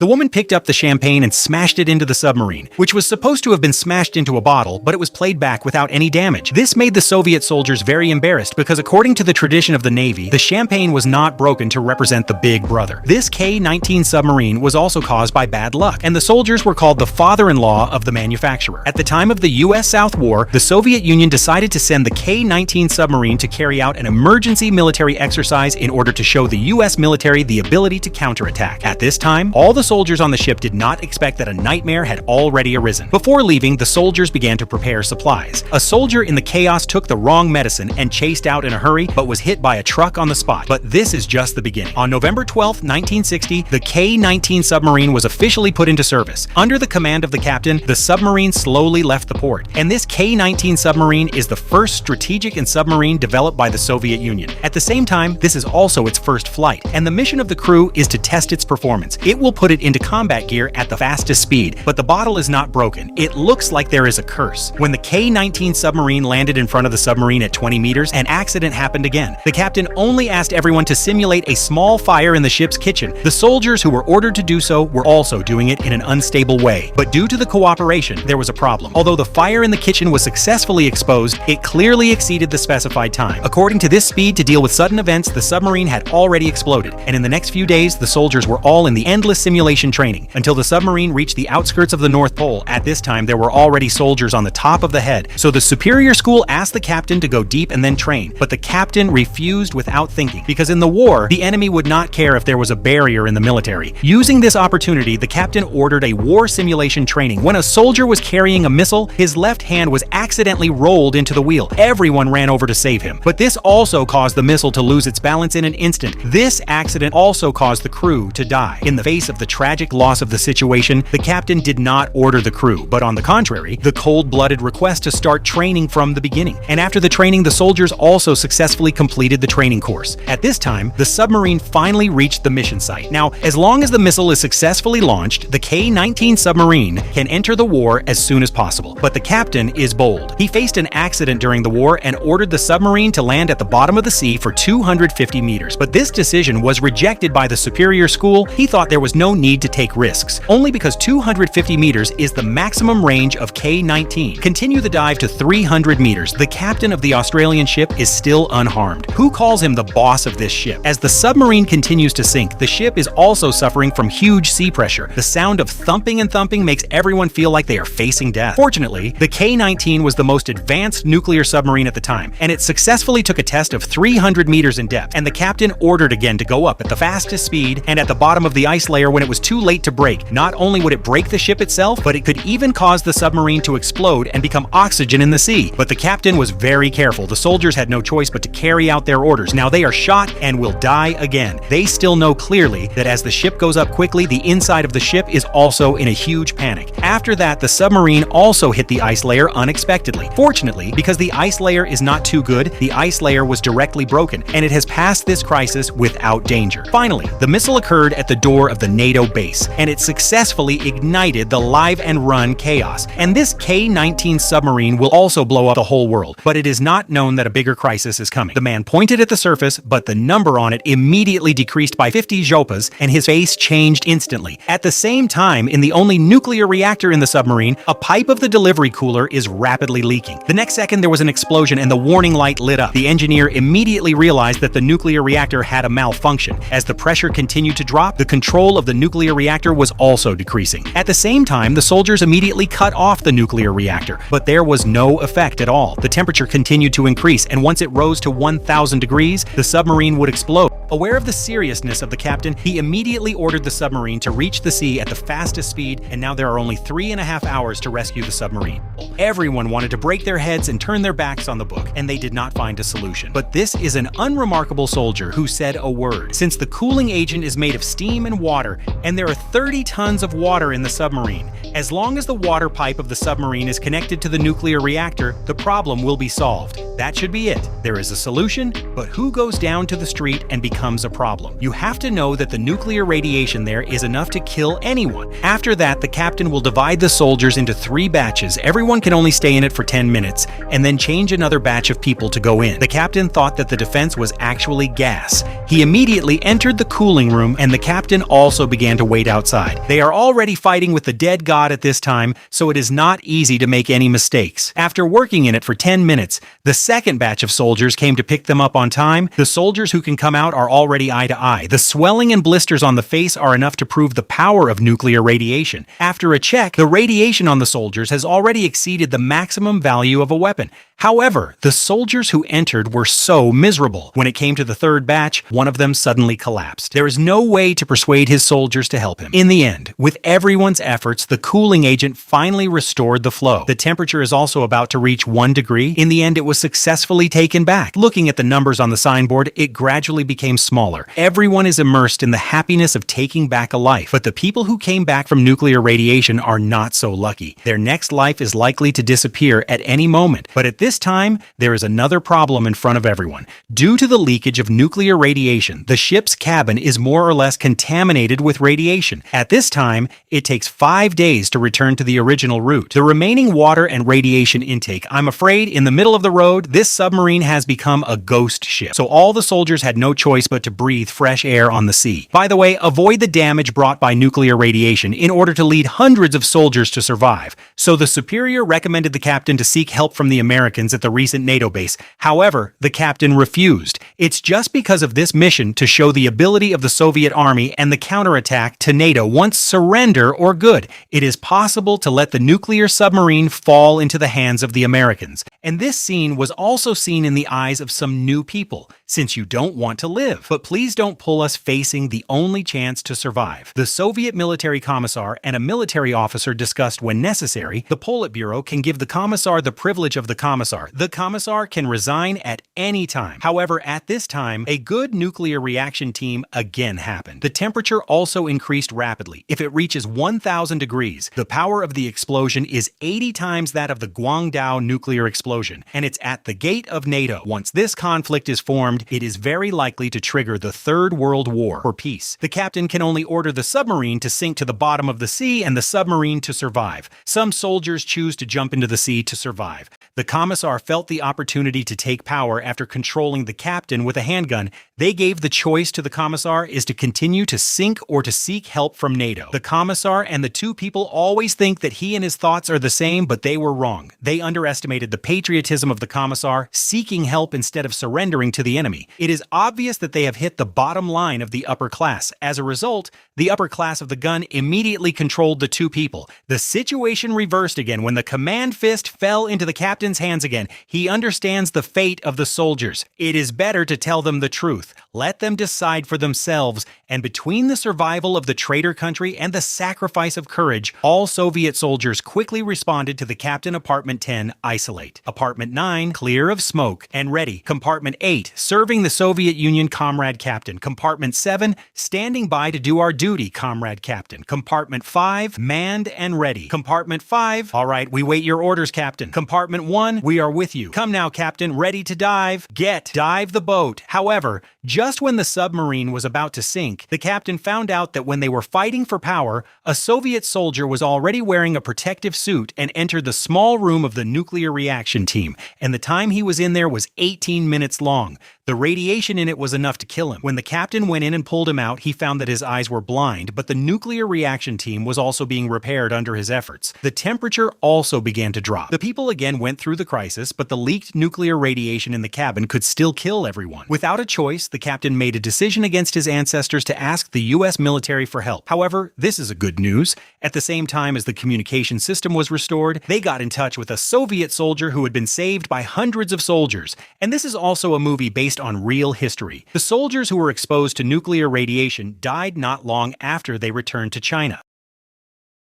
The woman picked up the champagne and smashed it into the submarine, which was supposed to have been smashed into a bottle, but it was played back without any damage. This made the Soviet soldiers very embarrassed because according to the tradition of the Navy, the champagne was not broken to represent the big brother. This K-19 submarine was also caused by bad luck, and the soldiers were called the father-in-law of the manufacturer. At the time of the U.S. South War, the Soviet Union decided to send the K-19 submarine to carry out an emergency military exercise in order to show the U.S. military the ability to counterattack. At this time, all the soldiers on the ship did not expect that a nightmare had already arisen. Before leaving, the soldiers began to prepare supplies. A soldier in the chaos took the wrong medicine and chased out in a hurry, but was hit by a truck on the spot. But this is just the beginning. On November 12, 1960, the K-19 submarine was officially put into service. Under the command of the captain, the submarine slowly left the port. And this K-19 submarine is the first strategic and submarine developed by the Soviet Union. At the same time, this is also its first flight, and the mission of the crew is to test its performance. It will put it into combat gear at the fastest speed, but the bottle is not broken. It looks like there is a curse. When the K-19 submarine landed in front of the submarine at 20 meters, an accident happened again. The captain only asked everyone to simulate a small fire in the ship's kitchen. The soldiers who were ordered to do so were also doing it in an unstable way, but due to the cooperation, there was a problem. Although the fire in the kitchen was successfully exposed, it clearly exceeded the specified time. According to this speed to deal with sudden events, the submarine had already exploded, and in the next few days, the soldiers were all in the endless simulation training until the submarine reached the outskirts of the North Pole. At this time, there were already soldiers on the top of the head, so the superior school asked the captain to go deep and then train, but the captain refused without thinking, because in the war, the enemy would not care if there was a barrier in the military. Using this opportunity, the captain ordered a war simulation training. When a soldier was carrying a missile, his left hand was accidentally rolled into the wheel. Everyone ran over to save him, but this also caused the missile to lose its balance in an instant. This accident also caused the crew to die. In the face of the tragic loss of the situation, the captain did not order the crew, but on the contrary, the cold-blooded request to start training from the beginning. And after the training, the soldiers also successfully completed the training course. At this time, the submarine finally reached the mission site. Now, as long as the missile is successfully launched, the K-19 submarine can enter the war as soon as possible. But the captain is bold. He faced an accident during the war and ordered the submarine to land at the bottom of the sea for 250 meters. But this decision was rejected by the superior school. He thought there was no need to take risks, only because 250 meters is the maximum range of K-19. Continue the dive to 300 meters. The captain of the Australian ship is still unharmed. Who calls him the boss of this ship? As the submarine continues to sink, the ship is also suffering from huge sea pressure. The sound of thumping and thumping makes everyone feel like they are facing death. Fortunately, the K-19 was the most advanced nuclear submarine at the time, and it successfully took a test of 300 meters in depth, and the captain ordered again to go up at the fastest speed and at the bottom of the ice layer when it was too late to brake. Not only would it break the ship itself, but it could even cause the submarine to explode and become oxygen in the sea. But the captain was very careful. The soldiers had no choice but to carry out their orders. Now they are shot and will die again. They still know clearly that as the ship goes up quickly, the inside of the ship is also in a huge panic. After that, the submarine also hit the ice layer unexpectedly. Fortunately, because the ice layer is not too good, the ice layer was directly broken, and it has passed this crisis without danger. Finally, the missile occurred at the door of the NATO base, and it successfully ignited the live and run chaos. And this K-19 submarine will also blow up the whole world, but it is not known that a bigger crisis is coming. The man pointed at the surface, but the number on it immediately decreased by 50 jopas, and his face changed instantly. At the same time, in the only nuclear reactor in the submarine, a pipe of the delivery cooler is rapidly leaking. The next second, there was an explosion and the warning light lit up. The engineer immediately realized that the nuclear reactor had a malfunction. As the pressure continued to drop, the control of the nuclear reactor was also decreasing. At the same time, the soldiers immediately cut off the nuclear reactor, but there was no effect at all. The temperature continued to increase, and once it rose to 1,000 degrees, the submarine would explode. Aware of the seriousness of the captain, he immediately ordered the submarine to reach the sea at the fastest speed, and now there are only 3.5 hours to rescue the submarine. Everyone wanted to break their heads and turn their backs on the book, and they did not find a solution. But this is an unremarkable soldier who said a word. Since the cooling agent is made of steam and water, and there are 30 tons of water in the submarine, as long as the water pipe of the submarine is connected to the nuclear reactor, the problem will be solved. That should be it. There is a solution, but who goes down to the street and becomes a problem? You have to know that the nuclear radiation there is enough to kill anyone. After that, the captain will divide the soldiers into 3 batches. Everyone can only stay in it for 10 minutes, and then change another batch of people to go in. The captain thought that the defense was actually gas. He immediately entered the cooling room, and the captain also began to wait outside. They are already fighting with the dead god at this time, so it is not easy to make any mistakes. After working in it for 10 minutes, the second batch of soldiers came to pick them up on time. The soldiers who can come out are already eye to eye. The swelling and blisters on the face are enough to prove the power of nuclear radiation. After a check, the radiation on the soldiers has already exceeded the maximum value of a weapon. However, the soldiers who entered were so miserable. When it came to the third batch, one of them suddenly collapsed. There is no way to persuade his soldiers to help him. In the end, with everyone's efforts, the cooling agent finally restored the flow. The temperature is also about to reach 1 degree. In the end, it was successfully taken back. Looking at the numbers on the signboard, it gradually became smaller. Everyone is immersed in the happiness of taking back a life. But the people who came back from nuclear radiation are not so lucky. Their next life is likely to disappear at any moment. But at this time, there is another problem in front of everyone. Due to the leakage of nuclear radiation, the ship's cabin is more or less contaminated with radiation. At this time, it takes 5 days to return to the original route. The remaining water and radiation intake, I'm afraid, in the middle of the road, this submarine has become a ghost ship. So all the soldiers had no choice but to breathe fresh air on the sea. By the way, avoid the damage brought by nuclear radiation in order to lead hundreds of soldiers to survive. So the superior recommended the captain to seek help from the Americans at the recent NATO base. However, the captain refused. It's just because of this mission to show the ability of the Soviet army and the counterattack to NATO once surrender or good. It is possible to let the nuclear submarine fall into the hands of the Americans. And this scene was also seen in the eyes of some new people, since you don't want to live. But please don't pull us facing the only chance to survive. The Soviet military commissar and a military officer discussed when necessary. The Politburo can give the commissar the privilege of the commissar. The commissar can resign at any time. However, at this time, a good nuclear reaction team again happened. The temperature also increased rapidly. If it reaches 1,000 degrees, the power of the explosion is 80 times that of the Guangdao nuclear explosion, and it's at the gate of NATO. Once this conflict is formed, it is very likely to trigger the Third World War for peace. The captain can only order the submarine to sink to the bottom of the sea and the submarine to survive. Some soldiers choose to jump into the sea to survive. The commissar felt the opportunity to take power after controlling the captain with a handgun. They gave the choice to the commissar is to continue to sink or to seek help from NATO. The commissar and the two people always think that he and his thoughts are the same, but they were wrong. They underestimated the patriotism of the commissar, seeking help instead of surrendering to the enemy. It is obvious that they have hit the bottom line of the upper class. As a result, the upper class of the gun immediately controlled the two people. The situation reversed again when the command fist fell into the captain's hands again. He understands the fate of the soldiers. It is better to tell them the truth. Let them decide for themselves, and between the survival of the traitor country and the sacrifice of courage, all Soviet soldiers quickly responded to the captain. Apartment 10, isolate. Apartment 9, clear of smoke and ready. Compartment 8, serving the Soviet Union, comrade captain. Compartment 7, standing by to do our duty, comrade captain. Compartment 5, manned and ready. Compartment 5, all right, we wait your orders, captain. Compartment 1, we are with you. Come now, captain, ready to dive. Dive the boat. However, just when the submarine was about to sink, the captain found out that when they were fighting for power, a Soviet soldier was already wearing a protective suit and entered the small room of the nuclear reaction team, and the time he was in there was 18 minutes long. The radiation in it was enough to kill him. When the captain went in and pulled him out, he found that his eyes were blind, but the nuclear reaction team was also being repaired under his efforts. The temperature also began to drop. The people again went through the crisis, but the leaked nuclear radiation in the cabin could still kill everyone. Without a choice, the captain made a decision against his ancestors to ask the US military for help. However, this is a good news. At the same time as the communication system was restored, they got in touch with a Soviet soldier who had been saved by hundreds of soldiers. And this is also a movie based on real history. The soldiers who were exposed to nuclear radiation died not long after they returned to China.